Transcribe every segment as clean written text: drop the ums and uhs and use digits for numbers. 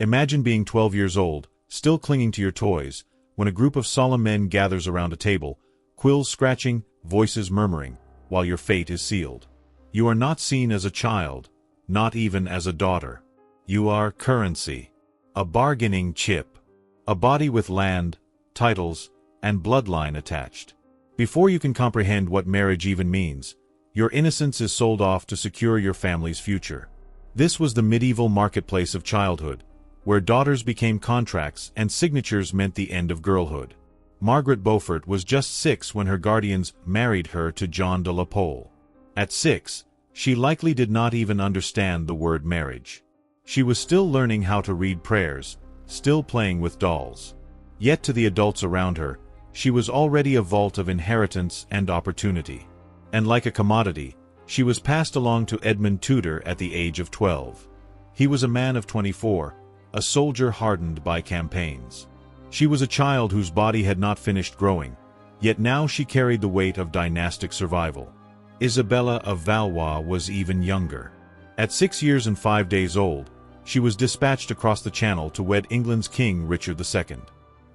Imagine being 12 years old, still clinging to your toys, when a group of solemn men gathers around a table, quills scratching, voices murmuring, while your fate is sealed. You are not seen as a child, not even as a daughter. You are currency, a bargaining chip, a body with land, titles, and bloodline attached. Before you can comprehend what marriage even means, your innocence is sold off to secure your family's future. This was the medieval marketplace of childhood, where daughters became contracts and signatures meant the end of girlhood. Margaret Beaufort was just 6 when her guardians married her to John de la Pole. At 6, she likely did not even understand the word marriage. She was still learning how to read prayers, still playing with dolls. Yet to the adults around her, she was already a vault of inheritance and opportunity. And like a commodity, she was passed along to Edmund Tudor at the age of 12. He was a man of 24, a soldier hardened by campaigns. She was a child whose body had not finished growing, yet now she carried the weight of dynastic survival. Isabella of Valois was even younger. At 6 years and 5 days old, she was dispatched across the Channel to wed England's King Richard II.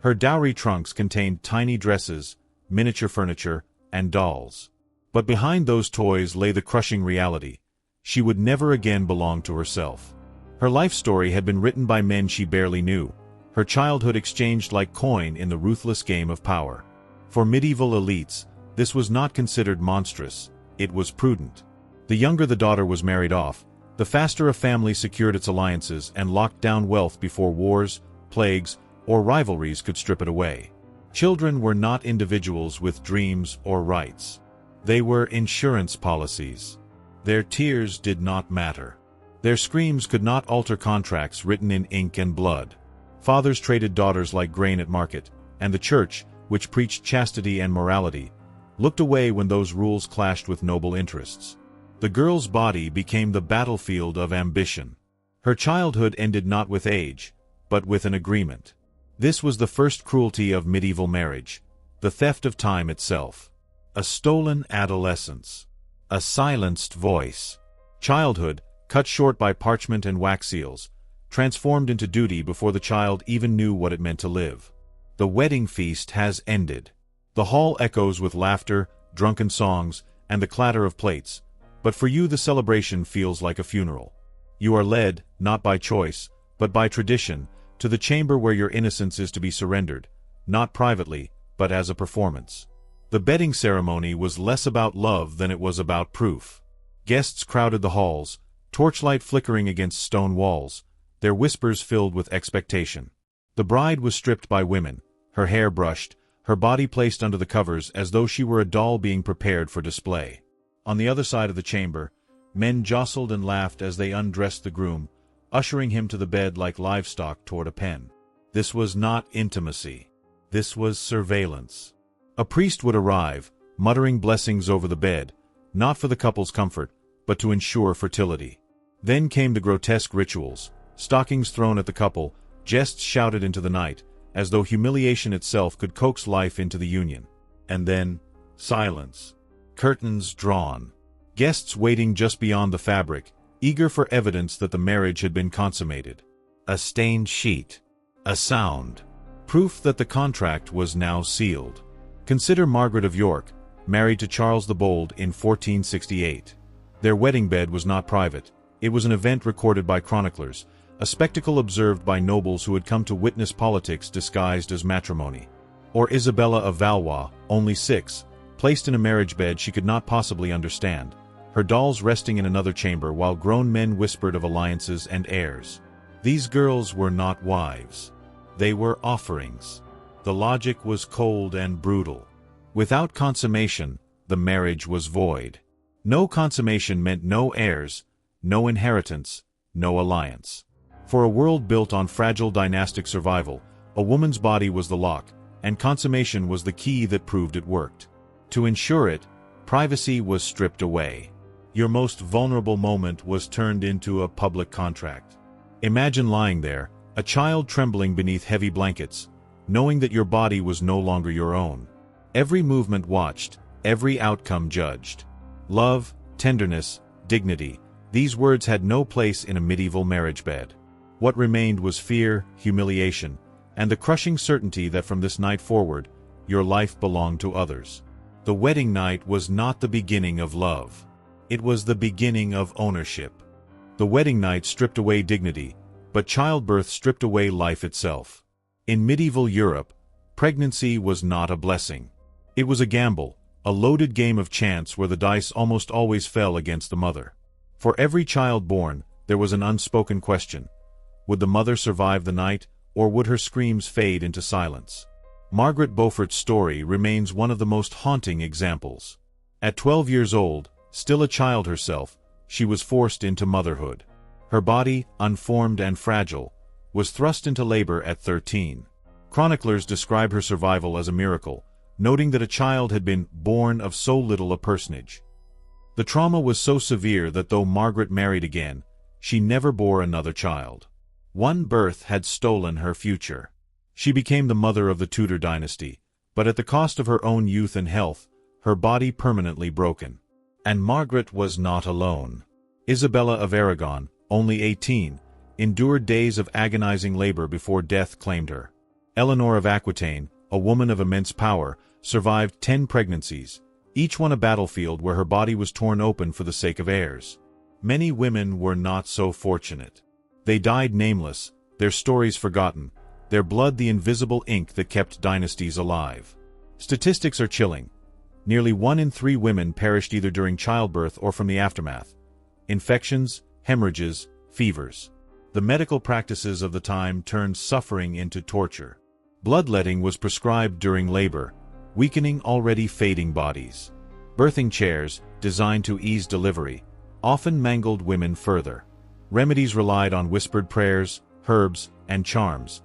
Her dowry trunks contained tiny dresses, miniature furniture, and dolls. But behind those toys lay the crushing reality: she would never again belong to herself. Her life story had been written by men she barely knew, her childhood exchanged like coin in the ruthless game of power. For medieval elites, this was not considered monstrous, it was prudent. The younger the daughter was married off, the faster a family secured its alliances and locked down wealth before wars, plagues, or rivalries could strip it away. Children were not individuals with dreams or rights. They were insurance policies. Their tears did not matter. Their screams could not alter contracts written in ink and blood. Fathers traded daughters like grain at market, and the church, which preached chastity and morality, looked away when those rules clashed with noble interests. The girl's body became the battlefield of ambition. Her childhood ended not with age, but with an agreement. This was the first cruelty of medieval marriage, the theft of time itself. A stolen adolescence. A silenced voice. Childhood, cut short by parchment and wax seals, transformed into duty before the child even knew what it meant to live. The wedding feast has ended. The hall echoes with laughter, drunken songs, and the clatter of plates, but for you the celebration feels like a funeral. You are led, not by choice, but by tradition, to the chamber where your innocence is to be surrendered, not privately, but as a performance. The bedding ceremony was less about love than it was about proof. Guests crowded the halls, torchlight flickering against stone walls, their whispers filled with expectation. The bride was stripped by women, her hair brushed, her body placed under the covers as though she were a doll being prepared for display. On the other side of the chamber, men jostled and laughed as they undressed the groom, ushering him to the bed like livestock toward a pen. This was not intimacy. This was surveillance. A priest would arrive, muttering blessings over the bed, not for the couple's comfort, but to ensure fertility. Then came the grotesque rituals, stockings thrown at the couple, jests shouted into the night, as though humiliation itself could coax life into the union. And then, silence. Curtains drawn. Guests waiting just beyond the fabric, eager for evidence that the marriage had been consummated. A stained sheet. A sound. Proof that the contract was now sealed. Consider Margaret of York, married to Charles the Bold in 1468. Their wedding bed was not private. It was an event recorded by chroniclers, a spectacle observed by nobles who had come to witness politics disguised as matrimony. Or Isabella of Valois, only 6, placed in a marriage bed she could not possibly understand, her dolls resting in another chamber while grown men whispered of alliances and heirs. These girls were not wives. They were offerings. The logic was cold and brutal. Without consummation, the marriage was void. No consummation meant no heirs, no inheritance, no alliance. For a world built on fragile dynastic survival, a woman's body was the lock, and consummation was the key that proved it worked. To ensure it, privacy was stripped away. Your most vulnerable moment was turned into a public contract. Imagine lying there, a child trembling beneath heavy blankets, knowing that your body was no longer your own. Every movement watched, every outcome judged. Love, tenderness, dignity, these words had no place in a medieval marriage bed. What remained was fear, humiliation, and the crushing certainty that from this night forward, your life belonged to others. The wedding night was not the beginning of love. It was the beginning of ownership. The wedding night stripped away dignity, but childbirth stripped away life itself. In medieval Europe, pregnancy was not a blessing. It was a gamble, a loaded game of chance where the dice almost always fell against the mother. For every child born, there was an unspoken question. Would the mother survive the night, or would her screams fade into silence? Margaret Beaufort's story remains one of the most haunting examples. At 12 years old, still a child herself, she was forced into motherhood. Her body, unformed and fragile, was thrust into labor at 13. Chroniclers describe her survival as a miracle, noting that a child had been born of so little a personage. The trauma was so severe that though Margaret married again, she never bore another child. One birth had stolen her future. She became the mother of the Tudor dynasty, but at the cost of her own youth and health, her body permanently broken. And Margaret was not alone. Isabella of Aragon, only 18, endured days of agonizing labor before death claimed her. Eleanor of Aquitaine, a woman of immense power, survived 10 pregnancies, each one a battlefield where her body was torn open for the sake of heirs. Many women were not so fortunate. They died nameless, their stories forgotten, their blood the invisible ink that kept dynasties alive. Statistics are chilling. Nearly 1 in 3 women perished either during childbirth or from the aftermath. Infections, hemorrhages, fevers. The medical practices of the time turned suffering into torture. Bloodletting was prescribed during labor, weakening already fading bodies. Birthing chairs, designed to ease delivery, often mangled women further. Remedies relied on whispered prayers, herbs, and charms.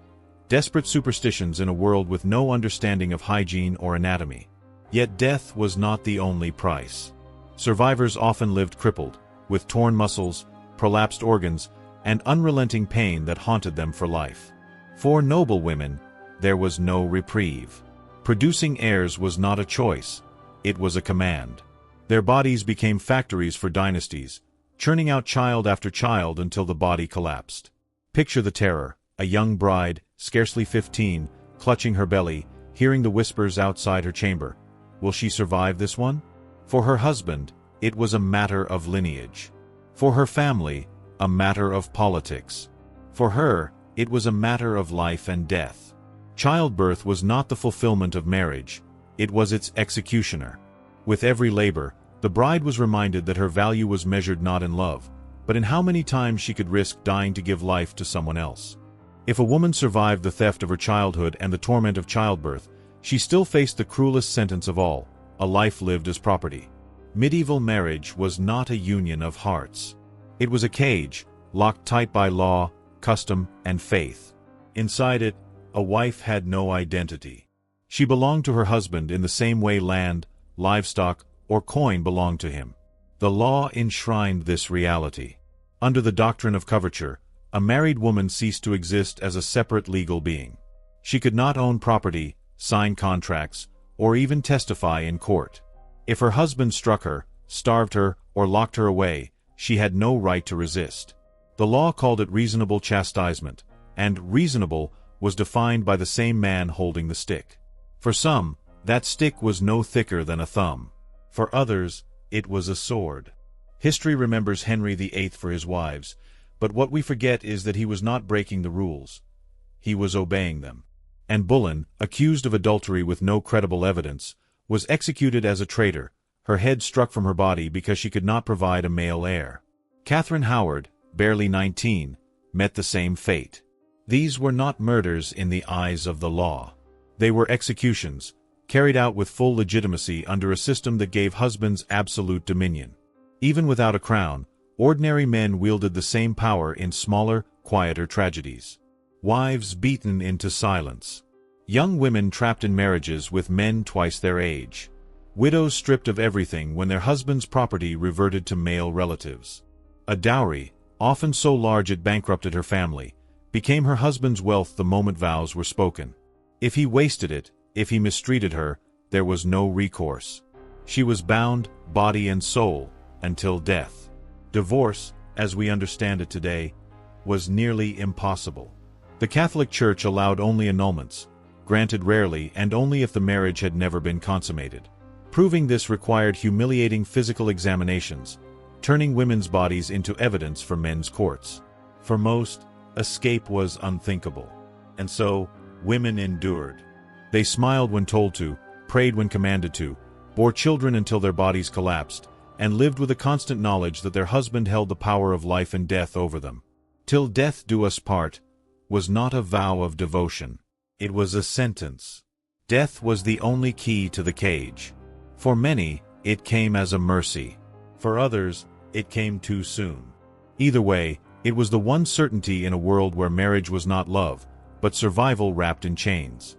Desperate superstitions in a world with no understanding of hygiene or anatomy. Yet death was not the only price. Survivors often lived crippled, with torn muscles, prolapsed organs, and unrelenting pain that haunted them for life. For noble women, there was no reprieve. Producing heirs was not a choice, it was a command. Their bodies became factories for dynasties, churning out child after child until the body collapsed. Picture the terror, a young bride, scarcely 15, clutching her belly, hearing the whispers outside her chamber. Will she survive this one? For her husband, it was a matter of lineage. For her family, a matter of politics. For her, it was a matter of life and death. Childbirth was not the fulfillment of marriage, it was its executioner. With every labor, the bride was reminded that her value was measured not in love, but in how many times she could risk dying to give life to someone else. If a woman survived the theft of her childhood and the torment of childbirth, she still faced the cruelest sentence of all, a life lived as property. Medieval marriage was not a union of hearts. It was a cage, locked tight by law, custom, and faith. Inside it, a wife had no identity. She belonged to her husband in the same way land, livestock, or coin belonged to him. The law enshrined this reality. Under the doctrine of coverture, a married woman ceased to exist as a separate legal being. She could not own property, sign contracts, or even testify in court. If her husband struck her, starved her, or locked her away, she had no right to resist. The law called it reasonable chastisement, and reasonable was defined by the same man holding the stick. For some, that stick was no thicker than a thumb. For others, it was a sword. History remembers Henry VIII for his wives, but what we forget is that he was not breaking the rules. He was obeying them. And Boleyn, accused of adultery with no credible evidence, was executed as a traitor, her head struck from her body because she could not provide a male heir. Catherine Howard, barely 19, met the same fate. These were not murders in the eyes of the law. They were executions, carried out with full legitimacy under a system that gave husbands absolute dominion. Even without a crown, ordinary men wielded the same power in smaller, quieter tragedies. Wives beaten into silence. Young women trapped in marriages with men twice their age. Widows stripped of everything when their husband's property reverted to male relatives. A dowry, often so large it bankrupted her family, became her husband's wealth the moment vows were spoken. If he wasted it, if he mistreated her, there was no recourse. She was bound, body and soul, until death. Divorce, as we understand it today, was nearly impossible. The Catholic Church allowed only annulments, granted rarely and only if the marriage had never been consummated. Proving this required humiliating physical examinations, turning women's bodies into evidence for men's courts. For most, escape was unthinkable. And so, women endured. They smiled when told to, prayed when commanded to, bore children until their bodies collapsed, and lived with a constant knowledge that their husband held the power of life and death over them. "Till death do us part" was not a vow of devotion. It was a sentence. Death was the only key to the cage. For many, it came as a mercy. For others, it came too soon. Either way, it was the one certainty in a world where marriage was not love, but survival wrapped in chains.